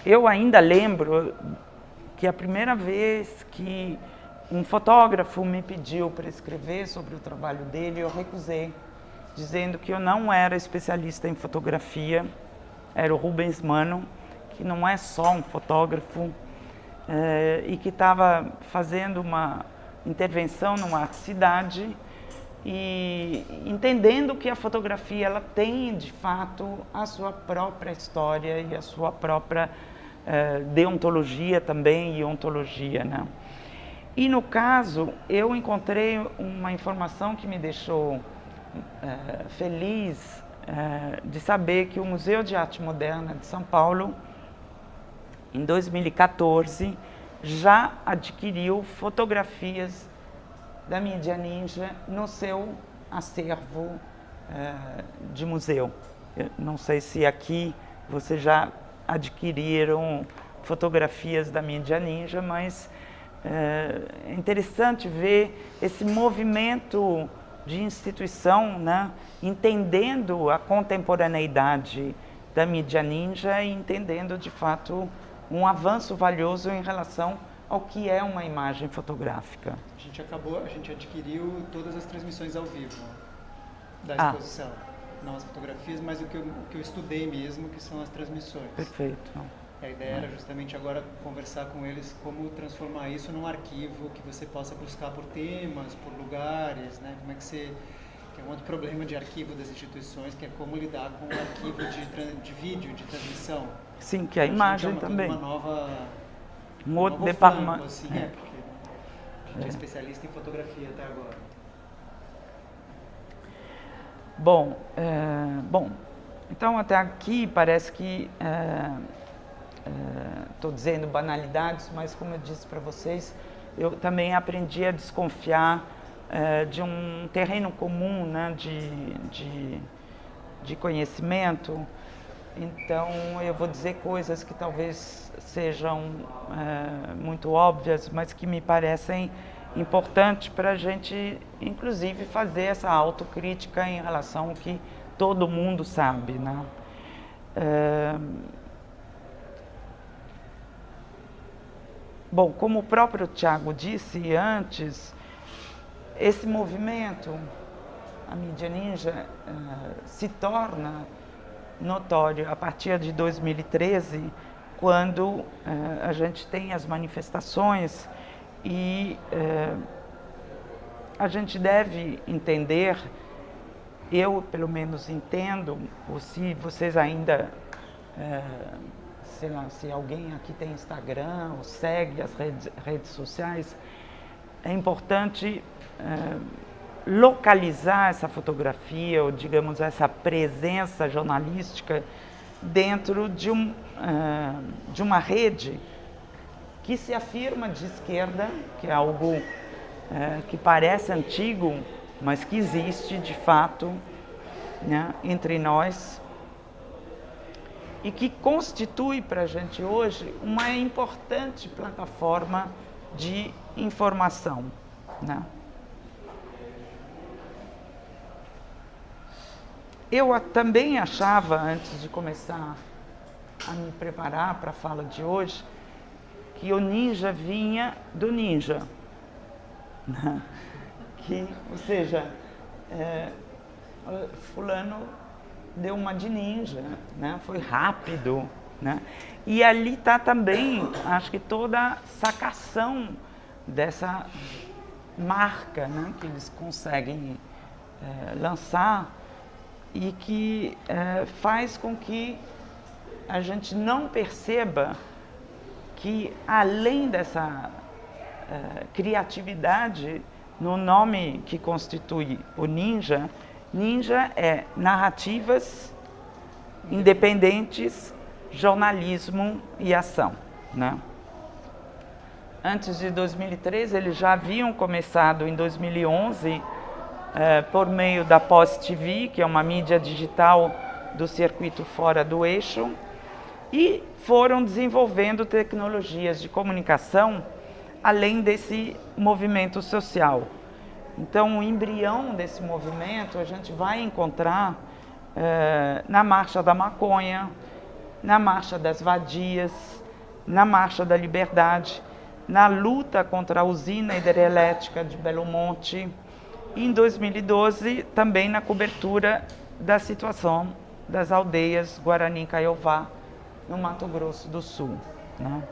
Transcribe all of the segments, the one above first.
eu ainda lembro que a primeira vez que um fotógrafo me pediu para escrever sobre o trabalho dele, eu recusei, dizendo que eu não era especialista em fotografia, era o Rubens Mano, que não é só um fotógrafo, e que estava fazendo uma intervenção numa cidade e entendendo que a fotografia ela tem de fato a sua própria história e a sua própria deontologia também e ontologia, né? E no caso eu encontrei uma informação que me deixou feliz de saber que o Museu de Arte Moderna de São Paulo em 2014 já adquiriu fotografias da mídia ninja no seu acervo de museu. Eu não sei se aqui vocês já adquiriram fotografias da mídia ninja, mas é interessante ver esse movimento de instituição, né, entendendo a contemporaneidade da mídia ninja e entendendo de fato um avanço valioso em relação ao que é uma imagem fotográfica. A gente adquiriu todas as transmissões ao vivo da exposição. Não as fotografias, mas o que eu estudei mesmo, que são as transmissões. Perfeito. A ideia era justamente agora conversar com eles como transformar isso num arquivo que você possa buscar por temas, por lugares, né? Como é que é um outro problema de arquivo das instituições, que é como lidar com o arquivo de vídeo, de transmissão. Sim, que a imagem também. Um outro departamento. Assim, porque a gente é especialista em fotografia até agora. Bom, então até aqui parece que estou dizendo banalidades, mas como eu disse para vocês, eu também aprendi a desconfiar de um terreno comum, né, de conhecimento. Então eu vou dizer coisas que talvez sejam muito óbvias, mas que me parecem importantes para a gente, inclusive, fazer essa autocrítica em relação ao que todo mundo sabe, né? Bom, como o próprio Tiago disse antes, esse movimento, a mídia ninja, se torna notório a partir de 2013, quando a gente tem as manifestações e a gente deve entender, eu pelo menos entendo, ou se vocês ainda, sei lá, se alguém aqui tem Instagram ou segue as redes sociais, é importante localizar essa fotografia, ou digamos, essa presença jornalística dentro de uma rede que se afirma de esquerda, que é algo que parece antigo, mas que existe de fato, né, entre nós, e que constitui para a gente hoje uma importante plataforma de informação, né? Eu também achava, antes de começar a me preparar para a fala de hoje, que o ninja vinha do ninja. Ou seja, fulano deu uma de ninja, né? Foi rápido, né? E ali está também, acho que toda a sacação dessa marca, né, que eles conseguem lançar e que faz com que a gente não perceba que, além dessa criatividade no nome que constitui o ninja, ninja é narrativas independentes, jornalismo e ação, né? Antes de 2013, eles já haviam começado em 2011 por meio da POS-TV, que é uma mídia digital do circuito fora do eixo, e foram desenvolvendo tecnologias de comunicação além desse movimento social. Então, o embrião desse movimento a gente vai encontrar na Marcha da Maconha, na Marcha das Vadias, na Marcha da Liberdade, na luta contra a usina hidrelétrica de Belo Monte, e em 2012 também na cobertura da situação das aldeias Guarani Kaiowá, no Mato Grosso do Sul, né?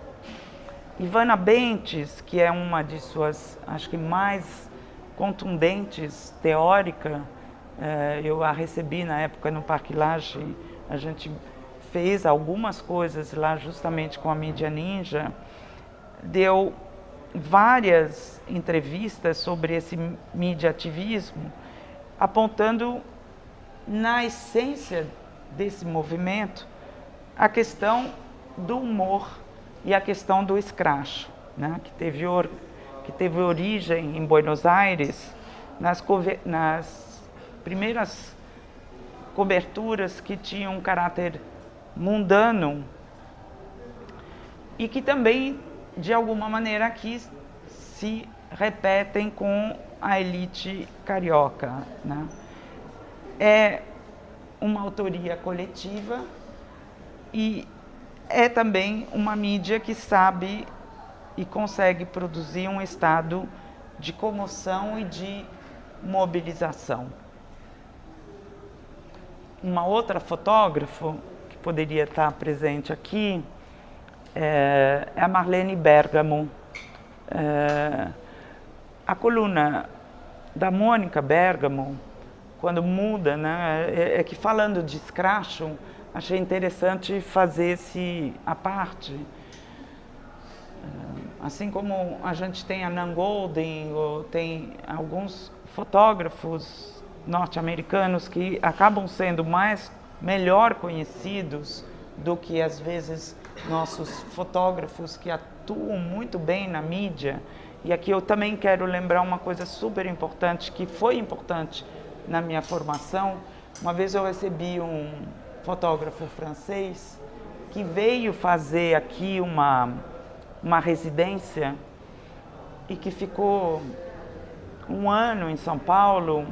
Ivana Bentes, que é uma de suas, acho que mais contundentes teórica, eu a recebi na época no Parque Lage, a gente fez algumas coisas lá justamente com a mídia ninja, deu várias entrevistas sobre esse mídia ativismo, apontando na essência desse movimento a questão do humor e a questão do escracho, né, que teve origem em Buenos Aires nas primeiras coberturas que tinham um caráter mundano e que também, de alguma maneira, aqui se repetem com a elite carioca, né? É uma autoria coletiva e é também uma mídia que sabe e consegue produzir um estado de comoção e de mobilização. Uma outra fotógrafa que poderia estar presente aqui é a Marlene Bergamo. A coluna da Mônica Bergamo, quando muda, né, é que falando de escracho, achei interessante fazer à parte. Assim como a gente tem a Nan Goldin, ou tem alguns fotógrafos norte-americanos que acabam sendo melhor conhecidos do que, às vezes, nossos fotógrafos que atuam muito bem na mídia. E aqui eu também quero lembrar uma coisa super importante, que foi importante na minha formação. Uma vez eu recebi um fotógrafo francês que veio fazer aqui uma residência e que ficou um ano em São Paulo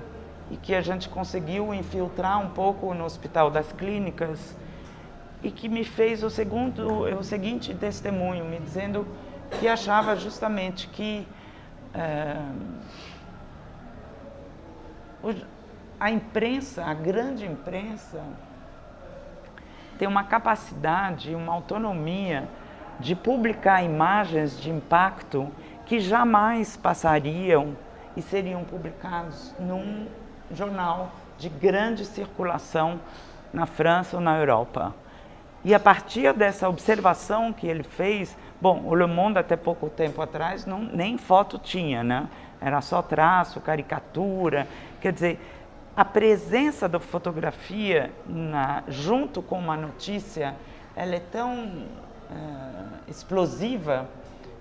e que a gente conseguiu infiltrar um pouco no Hospital das Clínicas e que me fez o seguinte testemunho, me dizendo que achava justamente que a imprensa, a grande imprensa, tem uma capacidade, uma autonomia de publicar imagens de impacto que jamais passariam e seriam publicados num jornal de grande circulação na França ou na Europa. E a partir dessa observação que ele fez, bom, o Le Monde até pouco tempo atrás nem foto tinha, né? Era só traço, caricatura, quer dizer, a presença da fotografia junto com uma notícia, ela é tão explosiva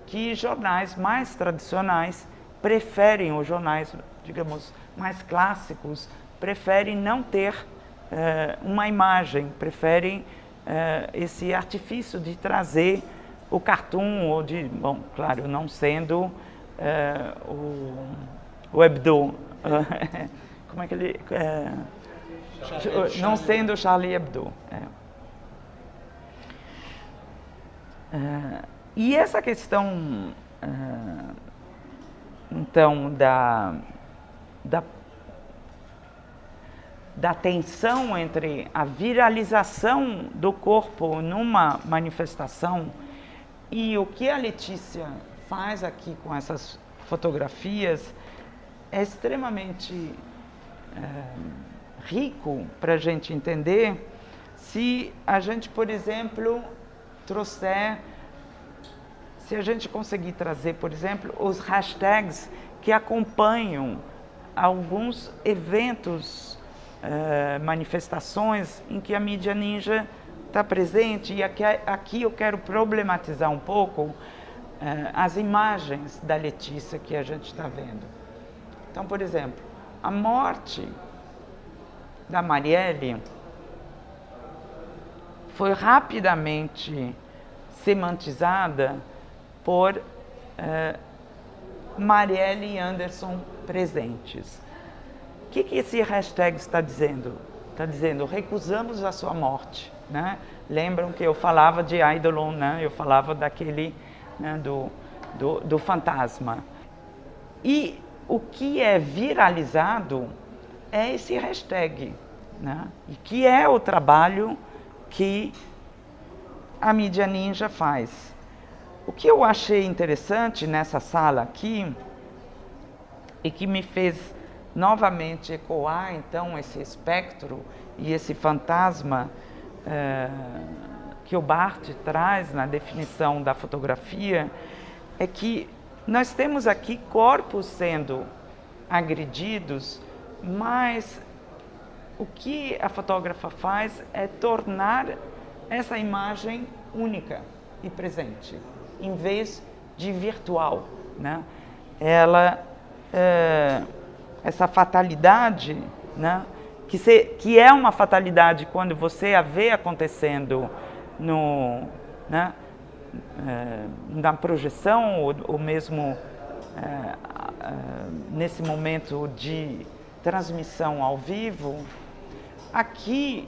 que jornais mais tradicionais preferem, os jornais, digamos, mais clássicos, preferem não ter uma imagem, preferem esse artifício de trazer o cartoon, ou de, bom, claro, não sendo o Hebdo, como é que ele... não sendo o Charlie Hebdo. E essa questão, então, da tensão entre a viralização do corpo numa manifestação e o que a Letícia faz aqui com essas fotografias é extremamente rico para a gente entender se a gente, por exemplo, se a gente conseguir trazer, por exemplo, os hashtags que acompanham alguns eventos, manifestações em que a mídia ninja está presente. E aqui eu quero problematizar um pouco as imagens da Letícia que a gente está vendo. Então, por exemplo, a morte da Marielle foi rapidamente semantizada por Marielle e Anderson presentes. O que esse hashtag está dizendo? Está dizendo: recusamos a sua morte. né? Lembram que eu falava de Eidolon, né? Eu falava daquele, né, do fantasma. E o que é viralizado é esse hashtag, né? E que é o trabalho que a mídia ninja faz. O que eu achei interessante nessa sala aqui e que me fez novamente ecoar então esse espectro e esse fantasma que o Barthes traz na definição da fotografia é que nós temos aqui corpos sendo agredidos, mas o que a fotógrafa faz é tornar essa imagem única e presente, em vez de virtual, né? Essa fatalidade, né? Que é uma fatalidade quando você a vê acontecendo né? Na projeção ou mesmo nesse momento de transmissão ao vivo. Aqui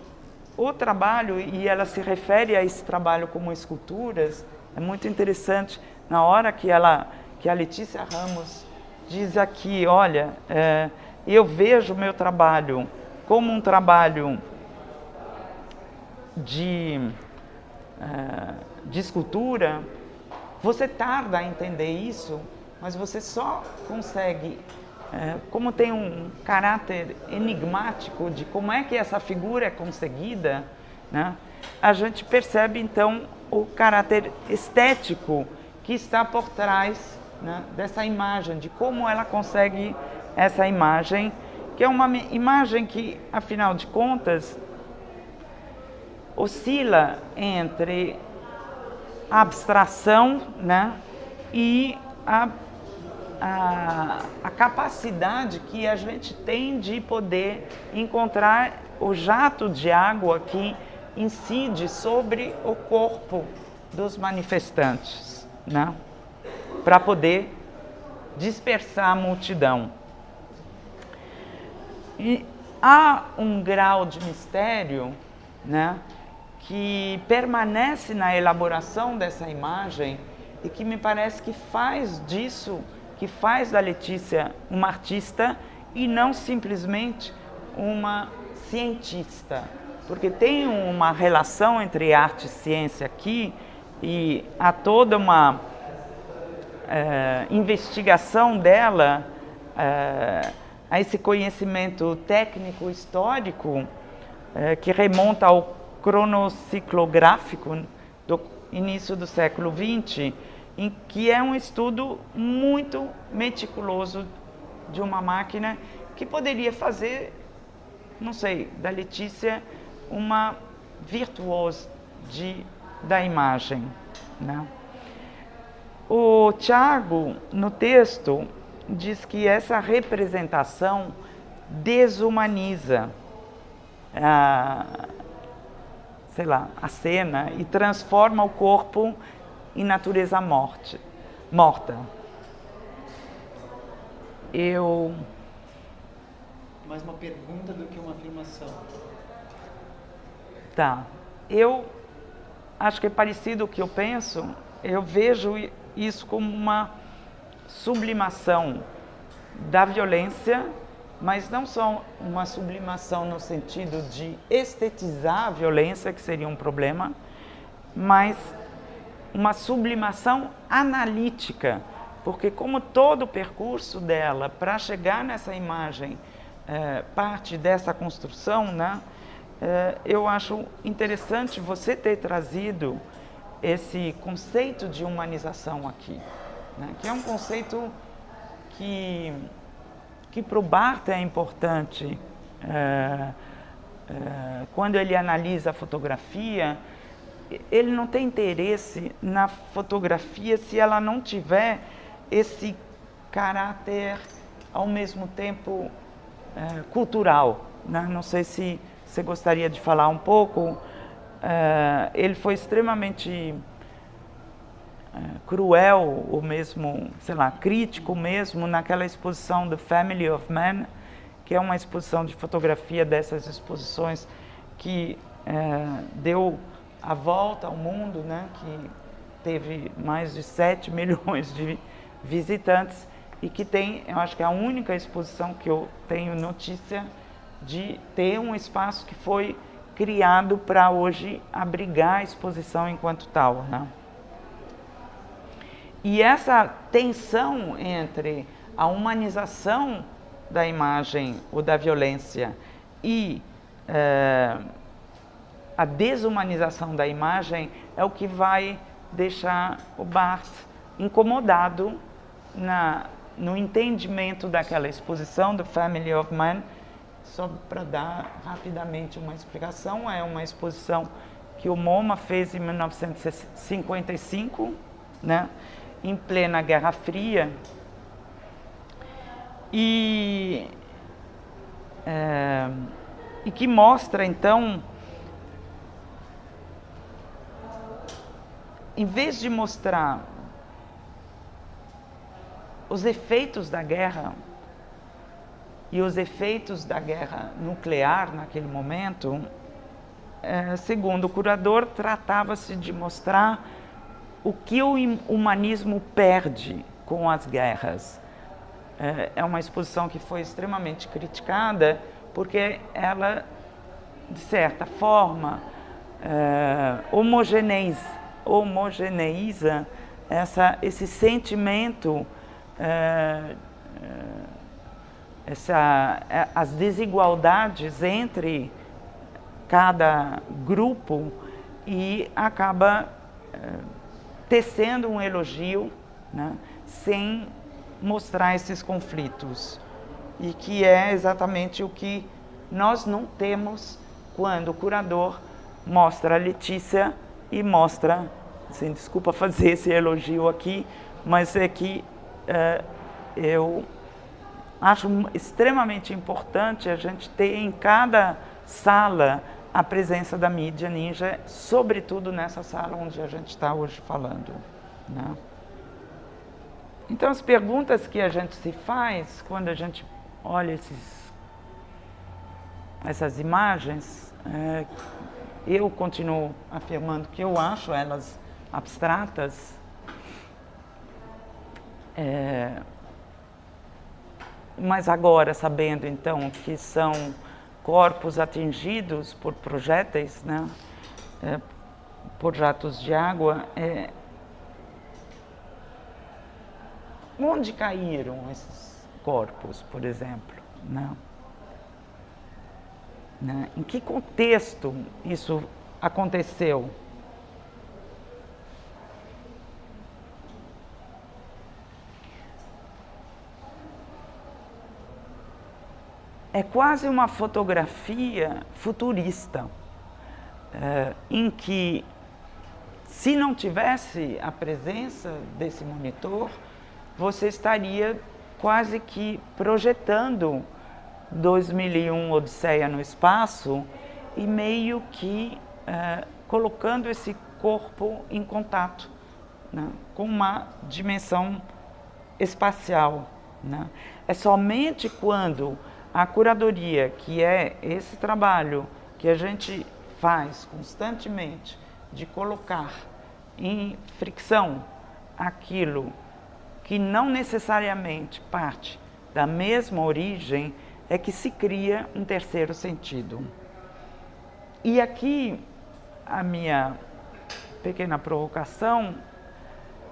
o trabalho, e ela se refere a esse trabalho como esculturas, é muito interessante. Na hora que a Letícia Ramos diz aqui, olha, eu vejo o meu trabalho como um trabalho de escultura, você tarda a entender isso, mas você só consegue, como tem um caráter enigmático de como é que essa figura é conseguida, né? A gente percebe então o caráter estético que está por trás, né, dessa imagem, de como ela consegue essa imagem, que é uma imagem que, afinal de contas, oscila entre a abstração, né, e a capacidade que a gente tem de poder encontrar o jato de água que incide sobre o corpo dos manifestantes, né, para poder dispersar a multidão. E há um grau de mistério, né, que permanece na elaboração dessa imagem e que me parece que faz da Letícia uma artista e não simplesmente uma cientista. Porque tem uma relação entre arte e ciência aqui e há toda uma investigação dela a esse conhecimento técnico histórico que remonta ao cronociclográfico do início do século XX, em que é um estudo muito meticuloso de uma máquina que poderia fazer, não sei, da Letícia uma virtuosa da imagem, né? O Tiago, no texto, diz que essa representação desumaniza a cena e transforma o corpo em natureza morta. Mais uma pergunta do que uma afirmação. Tá. Eu acho que é parecido o que eu penso. Eu vejo isso como uma sublimação da violência, mas não só uma sublimação no sentido de estetizar a violência, que seria um problema, mas uma sublimação analítica, porque como todo o percurso dela para chegar nessa imagem parte dessa construção, né? Eu acho interessante você ter trazido esse conceito de humanização aqui, né? Que é um conceito que para o Barthes é importante quando ele analisa a fotografia. Ele não tem interesse na fotografia se ela não tiver esse caráter ao mesmo tempo cultural, né? Não sei se você gostaria de falar um pouco. Ele foi extremamente cruel, ou mesmo, crítico mesmo, naquela exposição The Family of Man, que é uma exposição de fotografia dessas exposições que deu a volta ao mundo, né, que teve mais de 7 milhões de visitantes e que tem, eu acho que é a única exposição que eu tenho notícia de ter um espaço que foi criado para hoje abrigar a exposição enquanto tal, né? E essa tensão entre a humanização da imagem ou da violência e a desumanização da imagem é o que vai deixar o Barthes incomodado no entendimento daquela exposição do Family of Man. Só para dar rapidamente uma explicação, é uma exposição que o MoMA fez em 1955, né, em plena Guerra Fria, e que mostra, então, em vez de mostrar os efeitos da guerra e os efeitos da guerra nuclear naquele momento, segundo o curador, tratava-se de mostrar o que o humanismo perde com as guerras. É uma exposição que foi extremamente criticada porque ela, de certa forma, homogeneiza esse sentimento, as desigualdades entre cada grupo e acaba tecendo um elogio, né, sem mostrar esses conflitos, e que é exatamente o que nós não temos quando o curador mostra a Letícia e mostra, assim, desculpa fazer esse elogio aqui, mas é que eu acho extremamente importante a gente ter em cada sala a presença da mídia ninja, sobretudo nessa sala onde a gente está hoje falando, né? Então, as perguntas que a gente se faz quando a gente olha essas imagens, eu continuo afirmando que eu acho elas abstratas, mas agora, sabendo então que são corpos atingidos por projéteis, né, por jatos de água, onde caíram esses corpos, por exemplo, né? Em que contexto isso aconteceu? É quase uma fotografia futurista, em que, se não tivesse a presença desse monitor, você estaria quase que projetando 2001 Odisseia no espaço e meio que colocando esse corpo em contato, né, com uma dimensão espacial, né? É somente quando a curadoria, que é esse trabalho que a gente faz constantemente de colocar em fricção aquilo que não necessariamente parte da mesma origem, é que se cria um terceiro sentido. E aqui a minha pequena provocação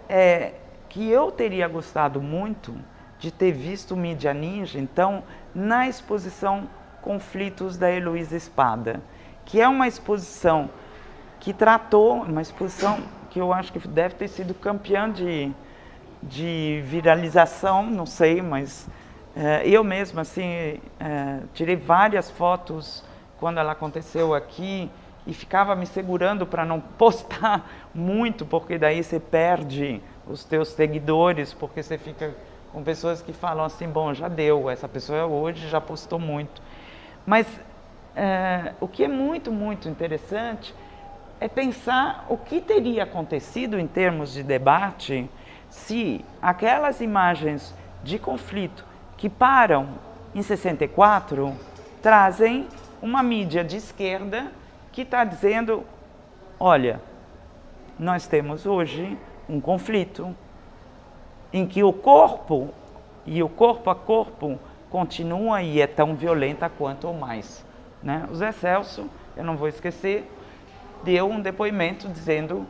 é que eu teria gostado muito de ter visto o Mídia Ninja, então, na exposição Conflitos da Heloísa Espada, que é uma exposição que tratou, uma exposição que eu acho que deve ter sido campeã de viralização, não sei, mas eu mesma, assim, tirei várias fotos quando ela aconteceu aqui e ficava me segurando para não postar muito, porque daí você perde os teus seguidores, porque você fica com pessoas que falam assim, bom, já deu, essa pessoa hoje já postou muito. Mas o que é muito, muito interessante é pensar o que teria acontecido em termos de debate se aquelas imagens de conflito que param em 64 trazem uma mídia de esquerda que está dizendo, olha, nós temos hoje um conflito em que o corpo e o corpo a corpo continua e é tão violenta quanto ou mais. Né? O Zé Celso, eu não vou esquecer, deu um depoimento dizendo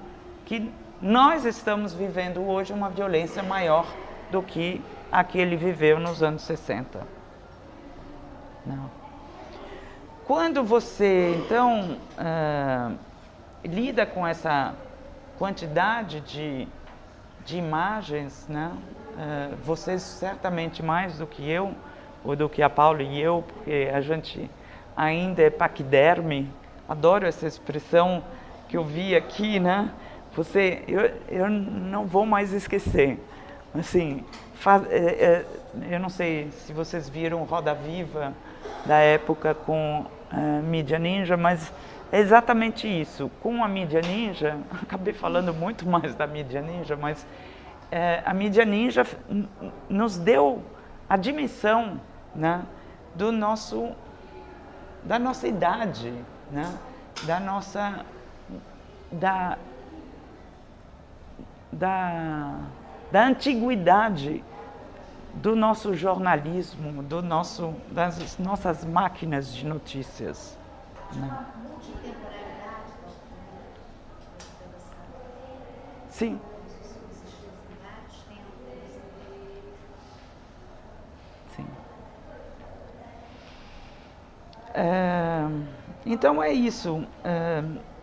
que nós estamos vivendo hoje uma violência maior do que a que ele viveu nos anos 60. Não. Quando você, então, lida com essa quantidade de imagens, né? Vocês certamente mais do que eu, ou do que a Paula e eu, porque a gente ainda é paquiderme, adoro essa expressão que eu vi aqui, né? Eu não vou mais esquecer. Assim, eu não sei se vocês viram Roda Viva da época com Mídia Ninja, mas é exatamente isso. Com a Mídia Ninja, acabei falando muito mais da Mídia Ninja, mas a Mídia Ninja nos deu a dimensão, né, da nossa idade, né, da antiguidade do nosso jornalismo, das nossas máquinas de notícias. Né? Sim. Sim. Então é isso.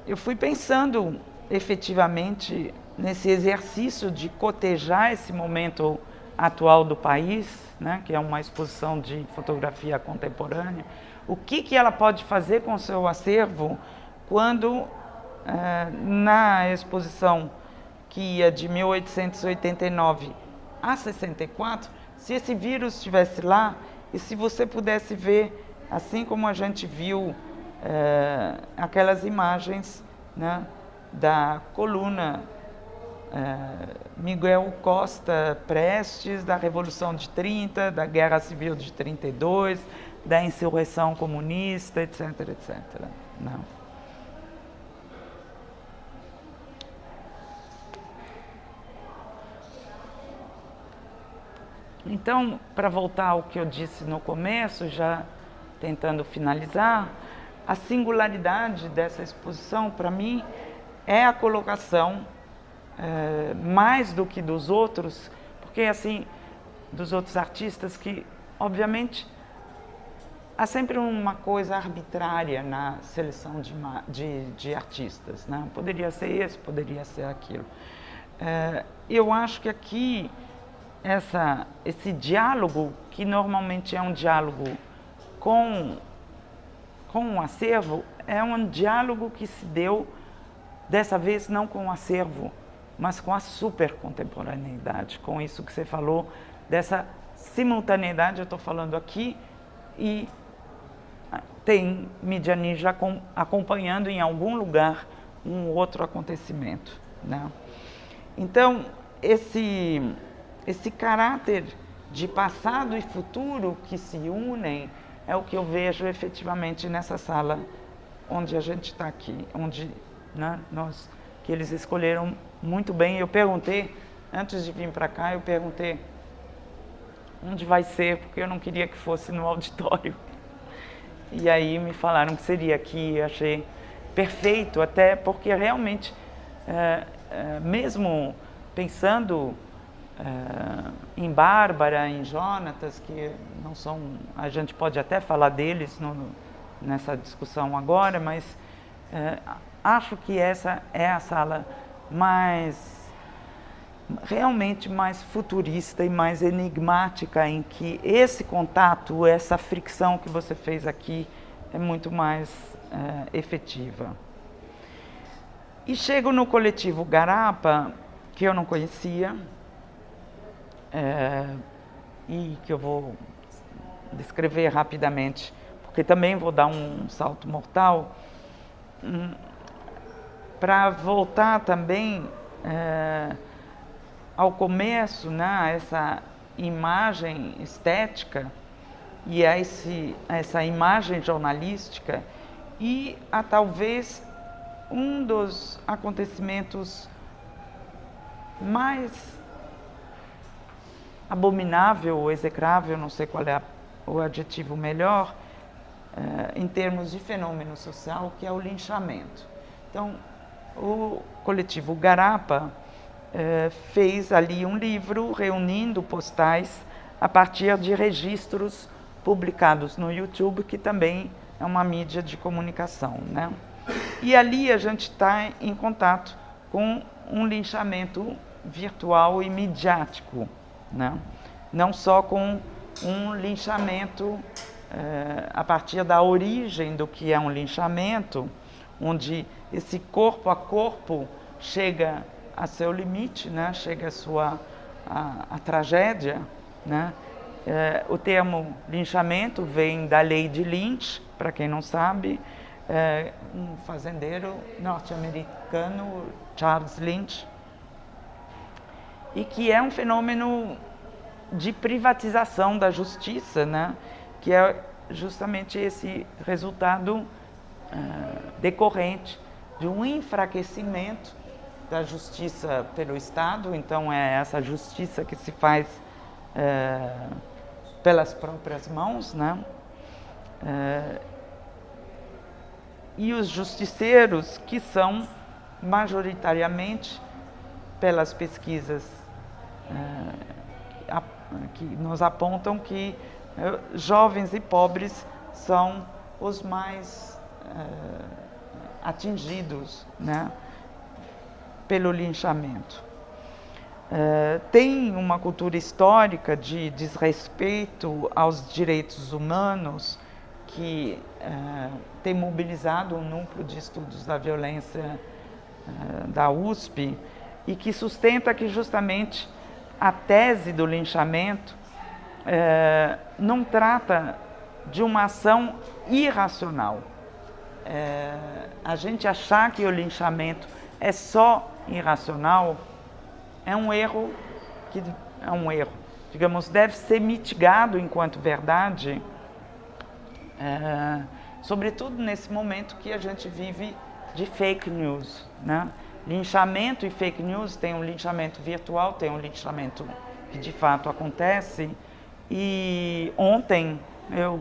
Eu fui pensando efetivamente nesse exercício de cotejar esse momento atual do país, né, que é uma exposição de fotografia contemporânea, o que ela pode fazer com o seu acervo quando, na exposição que ia de 1889 a 64, se esse vírus estivesse lá e se você pudesse ver, assim como a gente viu aquelas imagens, né, da coluna Miguel Costa Prestes, da Revolução de 30, da Guerra Civil de 32, da insurreição comunista, etc, etc. Não. Então, para voltar ao que eu disse no começo, já tentando finalizar, a singularidade dessa exposição, para mim, é a colocação, mais do que dos outros, porque assim, dos outros artistas, que obviamente há sempre uma coisa arbitrária na seleção de artistas, né? Poderia ser esse, poderia ser aquilo. Eu acho que aqui esse diálogo, que normalmente é um diálogo com um acervo, é um diálogo que se deu, dessa vez não com o acervo, mas com a supercontemporaneidade, com isso que você falou, dessa simultaneidade. Eu estou falando aqui e tem Mídia Ninja acompanhando em algum lugar um outro acontecimento, né? Então, esse caráter de passado e futuro que se unem é o que eu vejo efetivamente nessa sala onde a gente está aqui, onde, né, que eles escolheram muito bem. Eu perguntei, antes de vir para cá, eu perguntei onde vai ser, porque eu não queria que fosse no auditório. E aí me falaram que seria aqui. Eu achei perfeito, até porque realmente, mesmo pensando em Bárbara, em Jonatas, que não são, a gente pode até falar deles nessa discussão agora, mas acho que essa é a sala realmente mais futurista e mais enigmática, em que esse contato, essa fricção que você fez aqui é muito mais efetiva. E chego no coletivo Garapa, que eu não conhecia, e que eu vou descrever rapidamente, porque também vou dar um salto mortal, para voltar também ao começo, né, essa imagem estética e essa imagem jornalística e a talvez um dos acontecimentos mais abominável ou execrável, não sei qual é o adjetivo melhor, em termos de fenômeno social, que é o linchamento. Então, o coletivo Garapa fez ali um livro reunindo postais a partir de registros publicados no YouTube, que também é uma mídia de comunicação, né? E ali a gente está em contato com um linchamento virtual e midiático, né? Não só com um linchamento a partir da origem do que é um linchamento, onde esse corpo a corpo chega a seu limite, né? Chega a tragédia, né? O termo linchamento vem da lei de Lynch, para quem não sabe, um fazendeiro norte-americano, Charles Lynch, e que é um fenômeno de privatização da justiça, né? Que é justamente esse resultado decorrente de um enfraquecimento da justiça pelo Estado. Então é essa justiça que se faz pelas próprias mãos, né? E os justiceiros, que são majoritariamente, pelas pesquisas que nos apontam que jovens e pobres são os mais atingidos, né, pelo linchamento. Tem uma cultura histórica de desrespeito aos direitos humanos que tem mobilizado um núcleo de estudos da violência da USP e que sustenta que justamente a tese do linchamento não trata de uma ação irracional. A gente achar que o linchamento é só irracional é um erro, digamos, deve ser mitigado enquanto verdade, sobretudo nesse momento que a gente vive de fake news, né? Linchamento e fake news, tem um linchamento virtual, tem um linchamento que de fato acontece. E ontem, eu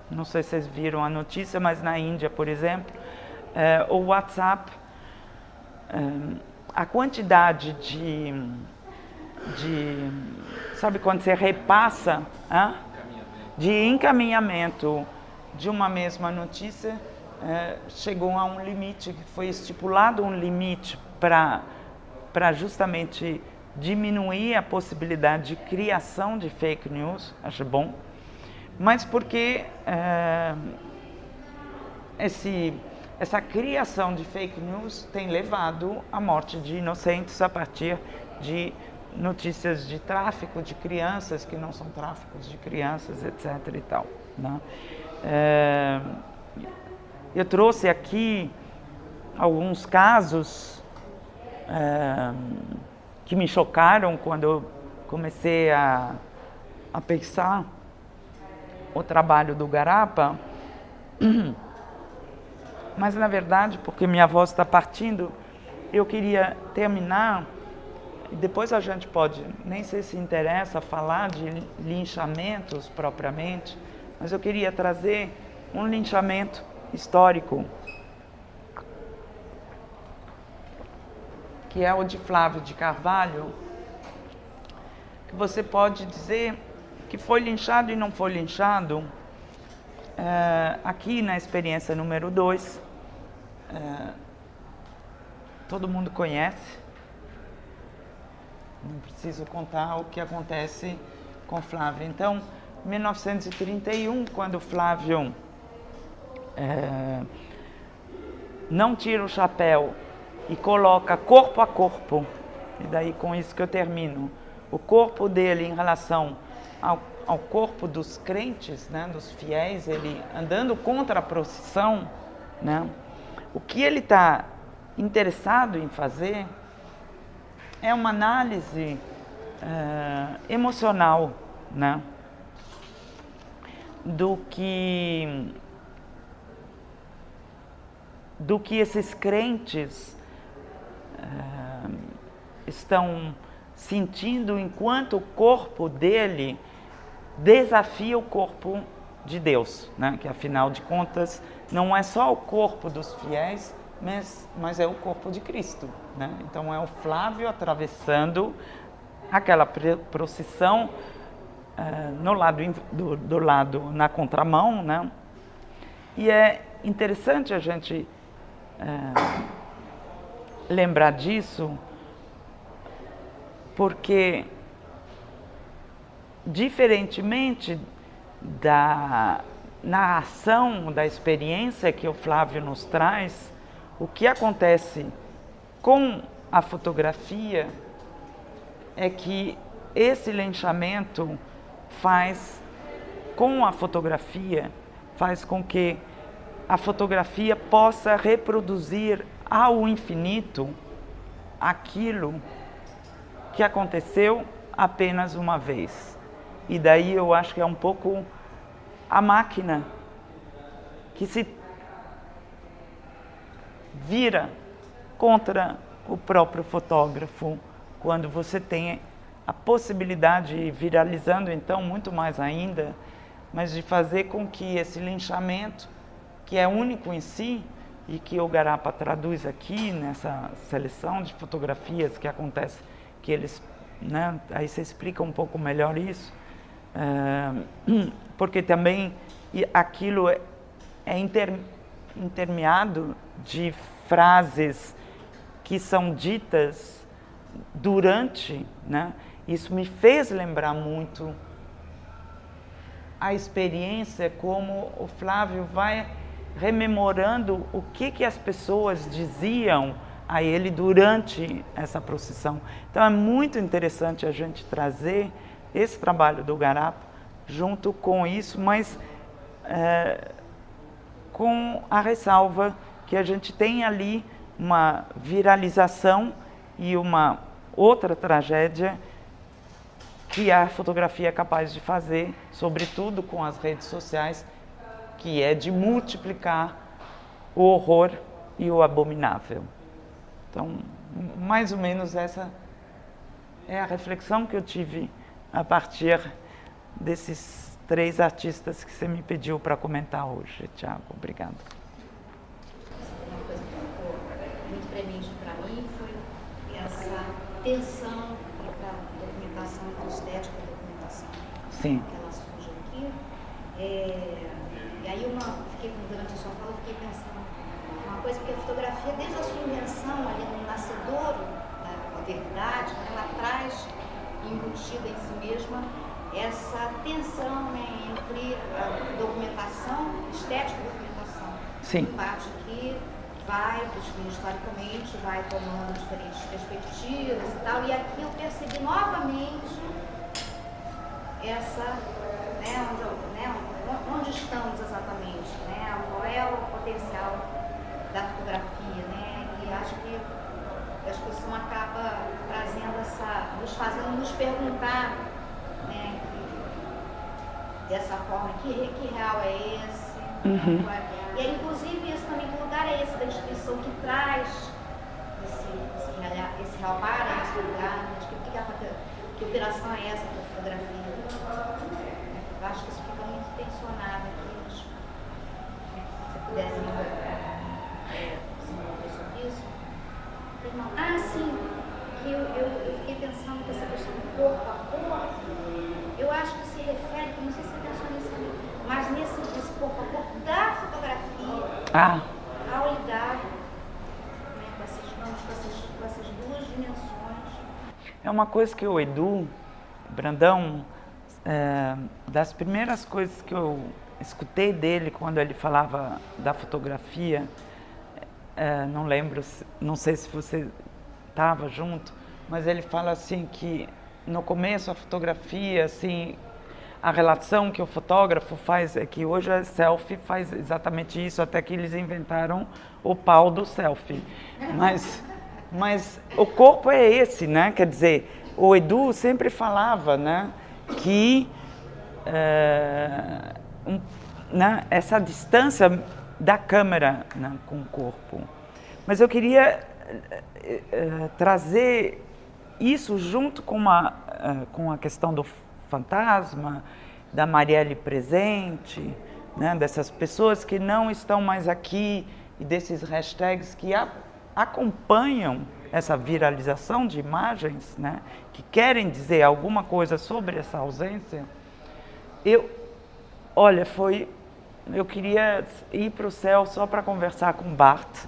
não sei se vocês viram a notícia, mas na Índia, por exemplo, o WhatsApp, a quantidade sabe quando você repassa de encaminhamento de uma mesma notícia, chegou a um limite, foi estipulado um limite para justamente diminuir a possibilidade de criação de fake news, acho bom, mas porque essa criação de fake news tem levado à morte de inocentes a partir de notícias de tráfico de crianças que não são tráficos de crianças, etc. e tal, né? Eu trouxe aqui alguns casos que me chocaram quando eu comecei a pensar o trabalho do Garapa, mas na verdade, porque minha voz está partindo, eu queria terminar, e depois a gente pode, nem sei se interessa falar de linchamentos propriamente, mas eu queria trazer um linchamento histórico, que é o de Flávio de Carvalho, que você pode dizer que foi linchado e não foi linchado. Aqui na experiência número 2, todo mundo conhece, não preciso contar o que acontece com Flávio. Então, em 1931, quando Flávio não tira o chapéu e coloca corpo a corpo, e daí com isso que eu termino, o corpo dele em relação ao corpo dos crentes, né, dos fiéis, ele andando contra a procissão, né, o que ele está interessado em fazer é uma análise emocional, né, do que esses crentes estão sentindo enquanto o corpo dele desafia o corpo de Deus, né? Que afinal de contas não é só o corpo dos fiéis, mas é o corpo de Cristo, né? Então é o Flávio atravessando aquela procissão no lado do lado na contramão, né? E é interessante a gente lembrar disso, porque diferentemente da narração da experiência que o Flávio nos traz, o que acontece com a fotografia é que esse linchamento faz com que a fotografia possa reproduzir ao infinito aquilo que aconteceu apenas uma vez. E daí eu acho que é um pouco a máquina que se vira contra o próprio fotógrafo quando você tem a possibilidade, viralizando então muito mais ainda, mas de fazer com que esse linchamento, que é único em si, e que o Garapa traduz aqui nessa seleção de fotografias que acontece, que eles, né, aí você explica um pouco melhor isso, porque também aquilo é intermeado de frases que são ditas durante, né? Isso me fez lembrar muito a experiência como o Flávio vai rememorando o que as pessoas diziam a ele durante essa procissão. Então é muito interessante a gente trazer esse trabalho do Garapa junto com isso, mas com a ressalva que a gente tem ali uma viralização e uma outra tragédia que a fotografia é capaz de fazer, sobretudo com as redes sociais, que é de multiplicar o horror e o abominável. Então, mais ou menos essa é a reflexão que eu tive a partir desses 3 artistas que você me pediu para comentar hoje. Tiago, obrigado. Uma coisa que ficou muito premente para mim foi essa tensão entre a documentação e a estética da documentação. Sim. Que ela surge aqui. E aí, durante a sua fala, eu fiquei pensando uma coisa, porque a fotografia, desde a sua invenção ali no nascedouro da modernidade, ela traz embutida em si mesma essa tensão, né, entre a documentação, estética e documentação. Sim. Em parte que vai, historicamente, vai tomando diferentes perspectivas e tal, e aqui eu percebi novamente essa, onde estamos exatamente, né, qual é o potencial da fotografia, né, e acho que a exposição acaba trazendo nos fazendo nos perguntar, né, dessa forma, que real é esse? Uhum. E aí, inclusive, isso também, que lugar é esse da instituição que traz esse real para esse lugar, né? Que operação é essa da fotografia? Eu acho que isso fica muito tensionado aqui. Se você pudesse desenvolver sobre isso. Sim, que eu fiquei pensando que essa questão do corpo a corpo, eu acho que se refere, não sei se você pensou nisso também, mas nesse corpo a corpo da fotografia, ao lidar, né, com essas 2 dimensões. É uma coisa que o Edu Brandão, das primeiras coisas que eu escutei dele quando ele falava da fotografia, não lembro, não sei se você estava junto, mas ele fala assim que no começo a fotografia, assim, a relação que o fotógrafo faz é que hoje a selfie faz exatamente isso, até que eles inventaram o pau do selfie. Mas o corpo é esse, né? Quer dizer, o Edu sempre falava, né, que né, essa distância da câmera, né, com o corpo. Mas eu queria trazer isso junto com a questão do fantasma, da Marielle presente, né, dessas pessoas que não estão mais aqui e desses hashtags que acompanham essa viralização de imagens, né, que querem dizer alguma coisa sobre essa ausência. Eu queria ir para o céu só para conversar com Barthes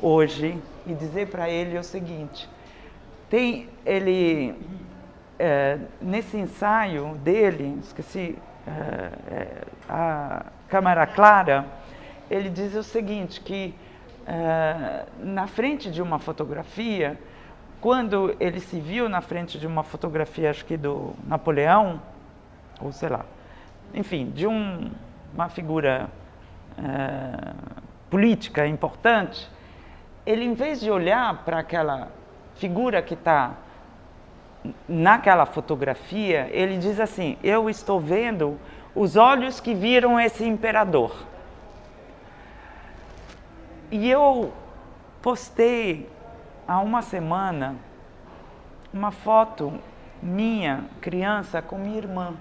hoje e dizer para ele o seguinte: nesse ensaio dele, esqueci, a Câmara Clara, ele diz o seguinte, que na frente de uma fotografia, quando ele se viu na frente de uma fotografia, acho que do Napoleão, ou sei lá, enfim, de uma figura política importante, ele, em vez de olhar para aquela figura que está naquela fotografia, ele diz assim: eu estou vendo os olhos que viram esse imperador. E eu postei há uma semana uma foto minha, criança, com minha irmã.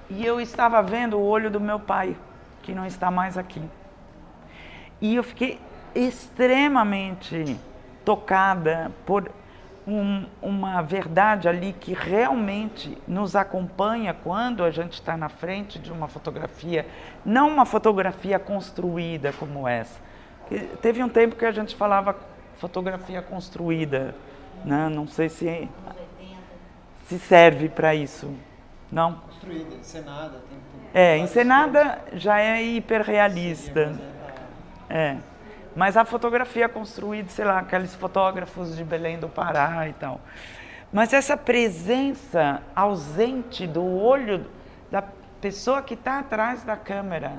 E eu estava vendo o olho do meu pai, que não está mais aqui. E eu fiquei extremamente tocada por uma verdade ali que realmente nos acompanha quando a gente está na frente de uma fotografia, não uma fotografia construída como essa. Teve um tempo que a gente falava fotografia construída, né? Não sei se serve para isso. Não? Construída, encenada. Encenada já é hiperrealista. Mas a fotografia construída, sei lá, aqueles fotógrafos de Belém do Pará e tal. Mas essa presença ausente do olho da pessoa que está atrás da câmera,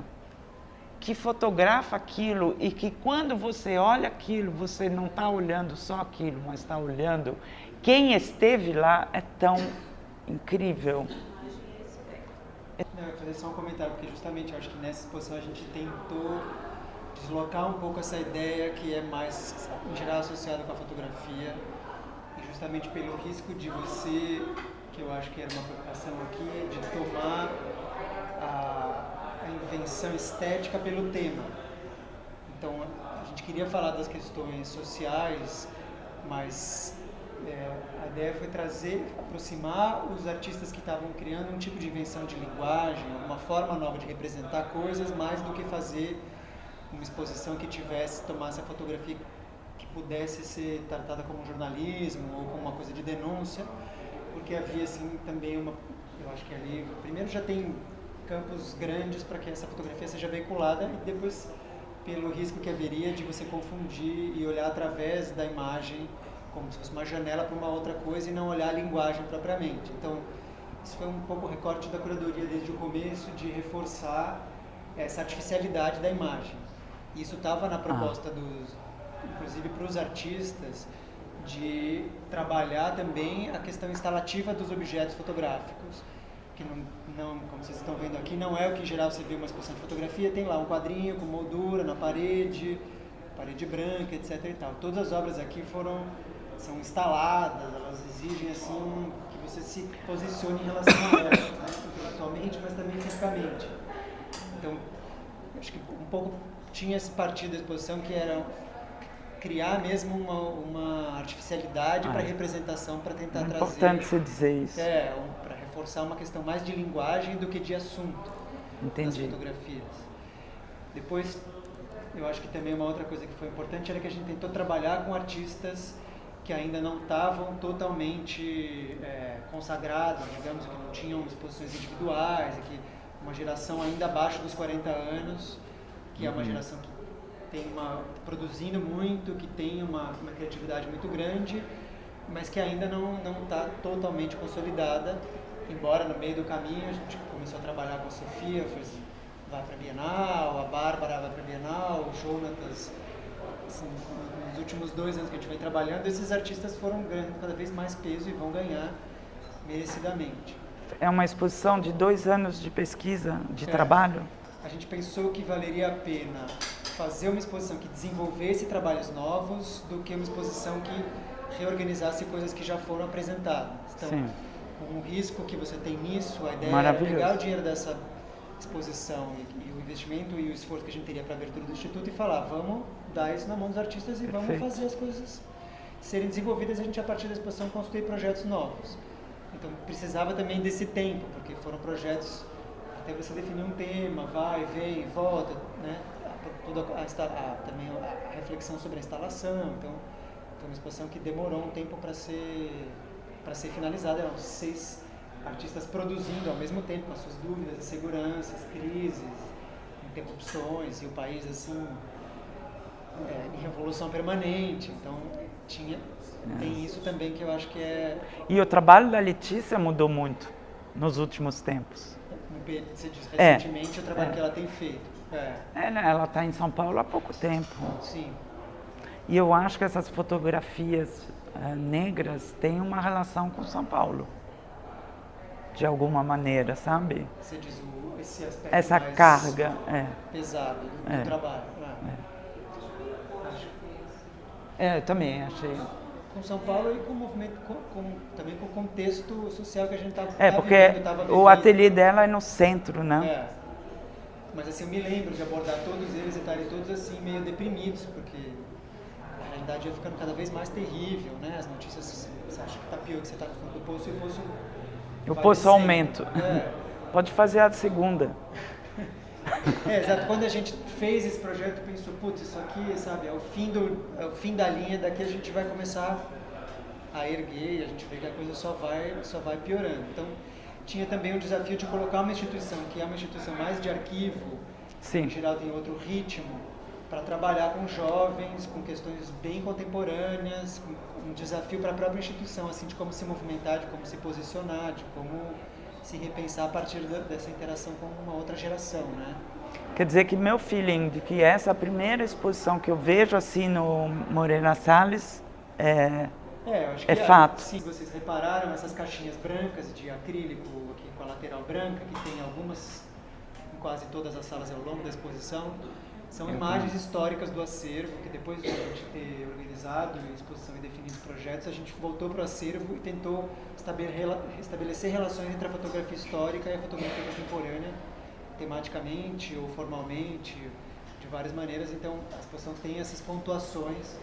que fotografa aquilo e que quando você olha aquilo, você não está olhando só aquilo, mas está olhando quem esteve lá, é tão incrível. Não, eu ia fazer só um comentário, porque justamente eu acho que nessa exposição a gente tentou deslocar um pouco essa ideia que é mais, em geral, associada com a fotografia, e justamente pelo risco de você, que eu acho que era uma preocupação aqui, de tomar a invenção estética pelo tema. Então, a gente queria falar das questões sociais, mas a ideia foi aproximar os artistas que estavam criando um tipo de invenção de linguagem, uma forma nova de representar coisas, mais do que fazer uma exposição que tomasse a fotografia que pudesse ser tratada como jornalismo ou como uma coisa de denúncia, porque havia assim também eu acho que ali, primeiro já tem campos grandes para que essa fotografia seja veiculada e depois pelo risco que haveria de você confundir e olhar através da imagem como se fosse uma janela para uma outra coisa e não olhar a linguagem propriamente. Então, isso foi um pouco o recorte da curadoria desde o começo, de reforçar essa artificialidade da imagem. Isso estava na proposta inclusive para os artistas, de trabalhar também a questão instalativa dos objetos fotográficos, que não, como vocês estão vendo aqui, não é o que em geral você vê uma exposição de fotografia, tem lá um quadrinho com moldura na parede branca, etc. e tal. Todas as obras aqui são instaladas, elas exigem assim que você se posicione em relação a elas, né? Intelectualmente, mas também fisicamente. Então, acho que um pouco tinha esse partido da exposição que era criar mesmo uma artificialidade para representação, para tentar trazer... É importante você dizer isso. Para reforçar uma questão mais de linguagem do que de assunto. Entendi. Das fotografias. Depois, eu acho que também uma outra coisa que foi importante era que a gente tentou trabalhar com artistas que ainda não estavam totalmente consagrados, digamos, que não tinham exposições individuais, e que uma geração ainda abaixo dos 40 anos, que é uma geração que tem produzindo muito, que tem uma criatividade muito grande, mas que ainda não está totalmente consolidada, embora no meio do caminho a gente começou a trabalhar com a Sofia, vai para a Bienal, a Bárbara vai para a Bienal, o Jonatas, assim, nos últimos 2 anos que a gente vem trabalhando, esses artistas foram ganhando cada vez mais peso e vão ganhar merecidamente. É uma exposição de 2 anos de pesquisa, de trabalho? a gente pensou que valeria a pena fazer uma exposição que desenvolvesse trabalhos novos do que uma exposição que reorganizasse coisas que já foram apresentadas. Então, Sim. com o risco que você tem nisso, a ideia era Maravilhoso. pegar o dinheiro dessa exposição e o investimento e o esforço que a gente teria para a abertura do Instituto e falar, vamos dar isso na mão dos artistas e vamos Perfeito. fazer as coisas serem desenvolvidas e a gente, a partir da exposição, construir projetos novos. Então, precisava também desse tempo, porque foram projetos até você definir um tema, vai, vem, volta, né? Toda também a reflexão sobre a instalação. Então, foi uma exposição que demorou um tempo para ser finalizada. Eram 6 artistas produzindo ao mesmo tempo, com as suas dúvidas, inseguranças, crises, interrupções, e o país assim em revolução permanente. Então, tem isso também que eu acho que é... E o trabalho da Letícia mudou muito nos últimos tempos. Você diz recentemente o trabalho que ela tem feito. Ela está em São Paulo há pouco tempo. Sim. E eu acho que essas fotografias negras têm uma relação com São Paulo. De alguma maneira, sabe? Você diz esse aspecto essa mais carga. pesado do trabalho. Eu também achei. Com São Paulo e com o movimento, também com o contexto social que a gente estava Porque vivendo. o ateliê dela é no centro, né? Mas assim, eu me lembro de abordar todos eles e estarem todos assim meio deprimidos, porque a realidade ia ficando cada vez mais terrível, né? As notícias, você acha que tá pior, que você está no fundo do poço e o poço... O poço aumenta. Pode fazer a segunda. Exato. Quando a gente fez esse projeto, pensou, putz, isso aqui, sabe, é o fim da linha, daqui a gente vai começar a erguer e a gente vê que a coisa só vai piorando. Então, tinha também o desafio de colocar uma instituição, que é uma instituição mais de arquivo, Sim. em geral tem outro ritmo, para trabalhar com jovens, com questões bem contemporâneas, um desafio para a própria instituição, assim, de como se movimentar, de como se posicionar, de como se repensar a partir dessa interação com uma outra geração, né? Quer dizer que meu feeling de que essa é a primeira exposição que eu vejo assim no Moreira Salles eu acho que é fato. Sim, vocês repararam essas caixinhas brancas de acrílico aqui com a lateral branca, que tem algumas em quase todas as salas ao longo da exposição. São imagens históricas do acervo, que depois de a gente ter organizado a exposição e definido projetos, a gente voltou para o acervo e tentou estabelecer relações entre a fotografia histórica e a fotografia contemporânea, tematicamente ou formalmente, de várias maneiras. Então, a exposição tem essas pontuações,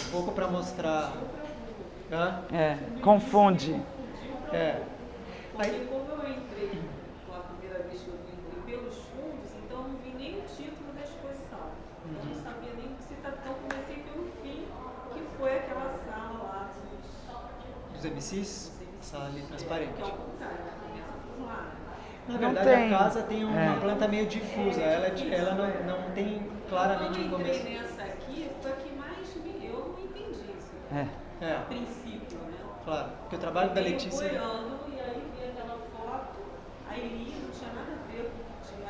um pouco para mostrar... Confunde. Porque como eu entrei com a primeira vez que eu entrei pelos fundos, então eu não vi nem o título da exposição. Eu não sabia nem o que se tratava. Então comecei pelo fim, que foi aquela sala lá dos MCs? Sala ali transparente. Que é o contrário, começa por lá. Na verdade, a casa tem uma planta meio difusa, ela não tem claramente um começo. Quando eu entrei nessa aqui, foi a que mais eu não entendi isso. A princípio, né? Claro, porque o trabalho da Letícia... Olhando, e aí vi aquela foto, aí li, não tinha nada a ver com o que tinha.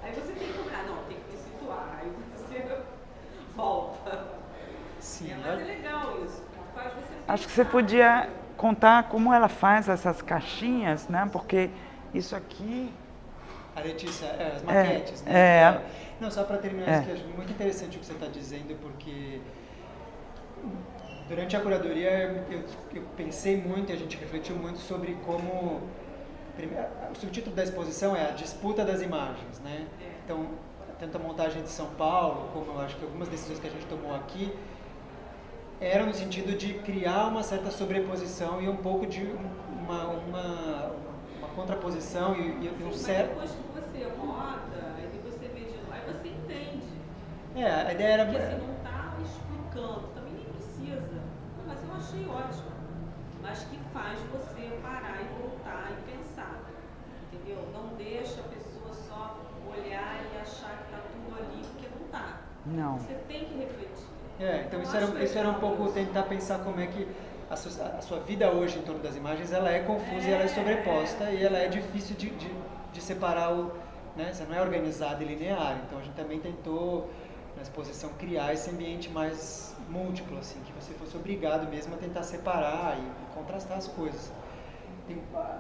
Aí você tem que olhar, não, tem que me situar, aí você volta. Sim, mas é legal isso, faz você pensar. Acho que você podia contar como ela faz essas caixinhas, né? Porque isso aqui... A Letícia, as maquetes, né? Não, só para terminar, isso que eu acho muito interessante o que você está dizendo, porque... Durante a curadoria, eu pensei muito e a gente refletiu muito sobre como... O subtítulo da exposição é A Disputa das Imagens, né? Então, tanto a montagem de São Paulo, como eu acho que algumas decisões que a gente tomou aqui, eram no sentido de criar uma certa sobreposição e um pouco de uma contraposição e um certo... Mas depois que você roda, aí você vê de novo, aí você entende. A ideia era... Porque assim, não está explicando, também nem precisa. Mas eu achei ótimo. Mas que faz você parar e voltar e pensar. Entendeu? Não deixa a pessoa só olhar e achar que está tudo ali, porque não está. Não. Você tem que refletir. Então isso era um pouco tentar pensar como é que a sua vida hoje em torno das imagens, ela é confusa e ela é sobreposta e ela é difícil de separar né? Você não é organizada e linear. Então a gente também tentou, na exposição, criar esse ambiente mais múltiplo, assim, que você fosse obrigado mesmo a tentar separar e contrastar as coisas.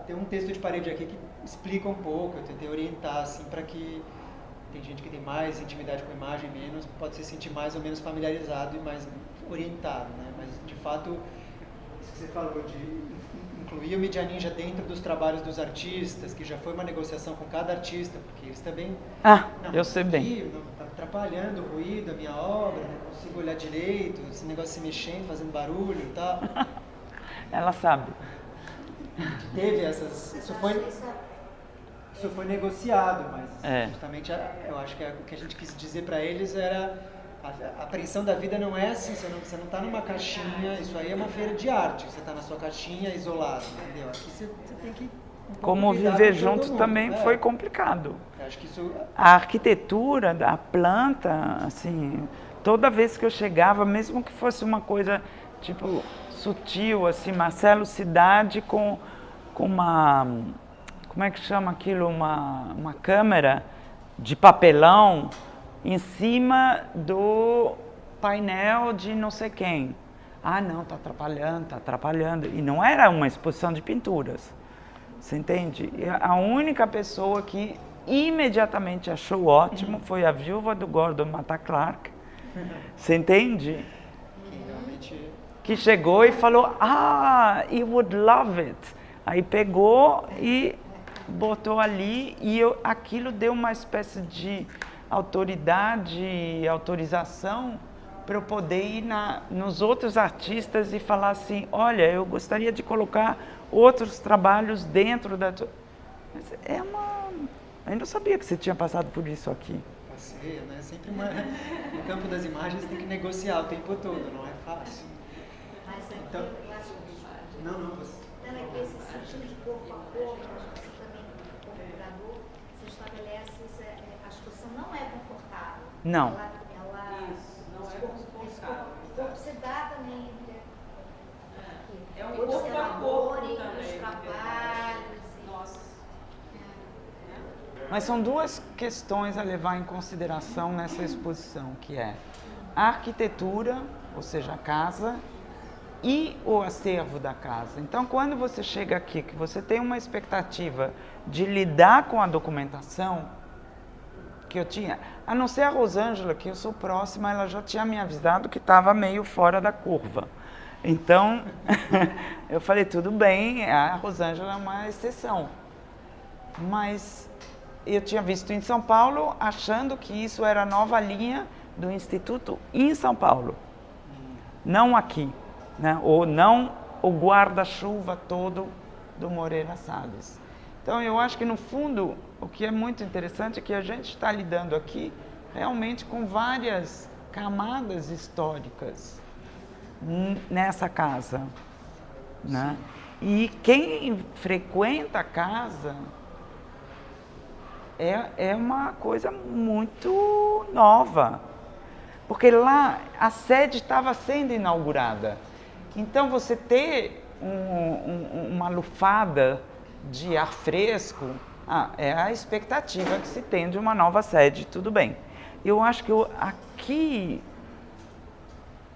Tem um texto de parede aqui que explica um pouco, eu tentei orientar, assim, para que tem gente que tem mais intimidade com a imagem, menos, pode se sentir mais ou menos familiarizado e mais orientado, né? Mas, de fato, isso que você falou de incluir o Media Ninja dentro dos trabalhos dos artistas, que já foi uma negociação com cada artista, porque eles também... eu sei bem. Está atrapalhando o ruído, a minha obra, não consigo olhar direito, esse negócio se mexendo, fazendo barulho e tal. Ela sabe. Teve essas... Isso foi negociado, mas justamente eu acho que o que a gente quis dizer para eles era a apreensão da vida não é assim, você não está numa caixinha, isso aí é uma feira de arte, você está na sua caixinha isolado, entendeu? Aqui você tem que como viver junto também foi complicado. Eu acho que isso... A arquitetura da planta, assim, toda vez que eu chegava, mesmo que fosse uma coisa tipo sutil, assim, Marcelo Cidade com uma, como é que chama aquilo, uma câmera de papelão em cima do painel de não sei quem. Não, está atrapalhando. E não era uma exposição de pinturas, você entende? E a única pessoa que imediatamente achou ótimo foi a viúva do Gordon Matta Clark, você entende? Que chegou e falou, you would love it. Aí pegou e botou ali e aquilo deu uma espécie de autoridade e autorização para eu poder ir nos outros artistas e falar assim, olha, eu gostaria de colocar outros trabalhos dentro da... Mas eu não sabia que você tinha passado por isso aqui. Passei, né? Sempre no campo das imagens tem que negociar o tempo todo, não é fácil. Mas então, eu acho que... Não, você... Não, é que esse sentido de corpo a corpo, acho que você também, como curador, você estabelece, a exposição não é confortável. Não. Esse corpo se dá também entre um corpo a corpo os também. trabalhos. Nossa. Mas são duas questões a levar em consideração nessa exposição, que é a arquitetura, ou seja, a casa, e o acervo da casa. Então, quando você chega aqui, que você tem uma expectativa de lidar com a documentação, que eu tinha, a não ser a Rosângela, que eu sou próxima, ela já tinha me avisado que estava meio fora da curva. Então, eu falei, tudo bem, a Rosângela é uma exceção. Mas eu tinha visto em São Paulo, achando que isso era a nova linha do Instituto em São Paulo, não aqui, né? Ou não o guarda-chuva todo do Moreira Salles. Então, eu acho que, no fundo, o que é muito interessante é que a gente está lidando aqui realmente com várias camadas históricas nessa casa, né? E quem frequenta a casa é uma coisa muito nova, porque lá a sede estava sendo inaugurada. Então, você ter uma lufada de ar fresco, é a expectativa que se tem de uma nova sede, tudo bem. Eu acho que aqui,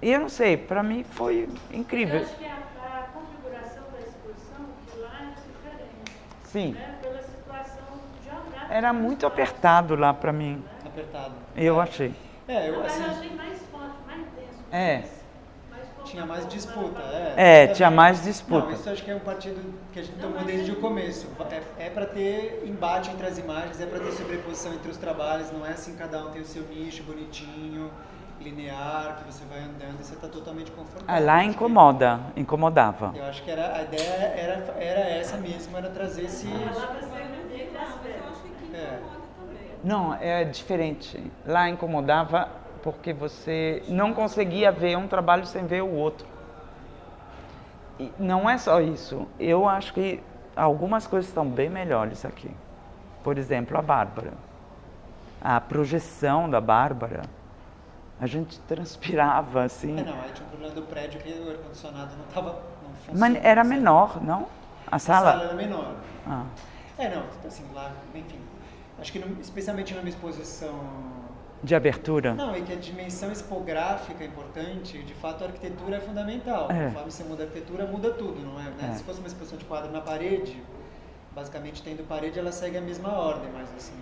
eu não sei, para mim foi incrível. Eu acho que a configuração da exposição de lá é diferente. Sim. Né? Pela situação geográfica. Era muito apertado lá para mim. Apertado. Eu achei. Eu Mas assim, eu achei mais forte, mais intenso. Mais tinha mais disputa. Tinha mais disputa. Não, isso acho que é um partido que a gente tomou desde o começo. É para ter embate entre as imagens, é para ter sobreposição entre os trabalhos, não é assim, cada um tem o seu nicho bonitinho, linear, que você vai andando e você está totalmente confortável. Lá incomodava. Eu acho que a ideia era essa mesmo, era trazer esse... Não, é diferente. Lá incomodava porque você não conseguia ver um trabalho sem ver o outro. E não é só isso. Eu acho que algumas coisas estão bem melhores aqui. Por exemplo, a Bárbara. A projeção da Bárbara, a gente transpirava assim. Não, aí tinha um problema do prédio que o ar-condicionado não funcionava. Mas era menor, não? A sala? A sala era menor. Não, assim, lá, enfim. Acho que especialmente numa exposição... De abertura? Não, e que a dimensão expográfica é importante, de fato a arquitetura é fundamental. Conforme você muda a arquitetura, muda tudo, não é? Né? Se fosse uma exposição de quadro na parede, basicamente tendo parede, ela segue a mesma ordem, mas assim,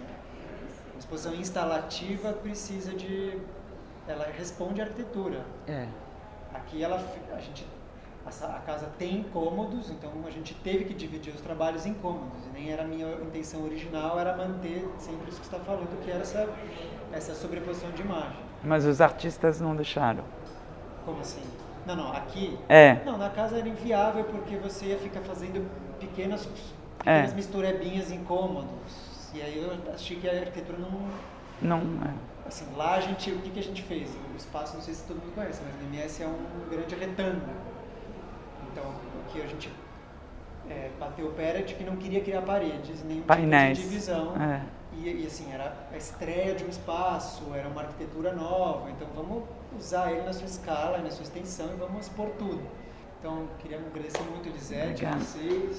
Uma exposição instalativa precisa de... Ela responde à arquitetura. Aqui a casa tem cômodos, então a gente teve que dividir os trabalhos em cômodos. E nem era a minha intenção original, era manter sempre isso que você está falando, que era essa sobreposição de imagem. Mas os artistas não deixaram. Como assim? Não, aqui... Não, na casa era inviável porque você ia ficar fazendo pequenas misturebinhas em cômodos. E aí eu achei que a arquitetura não... Assim, lá o que a gente fez? O espaço, não sei se todo mundo conhece, mas o MS é um grande retângulo. Então, o que a gente bateu o pé era de que não queria criar paredes, nem painéis de divisão. E assim, era a estreia de um espaço, era uma arquitetura nova, então vamos usar ele na sua escala, na sua extensão e vamos expor tudo. Então, queria agradecer muito, Elisete, a vocês.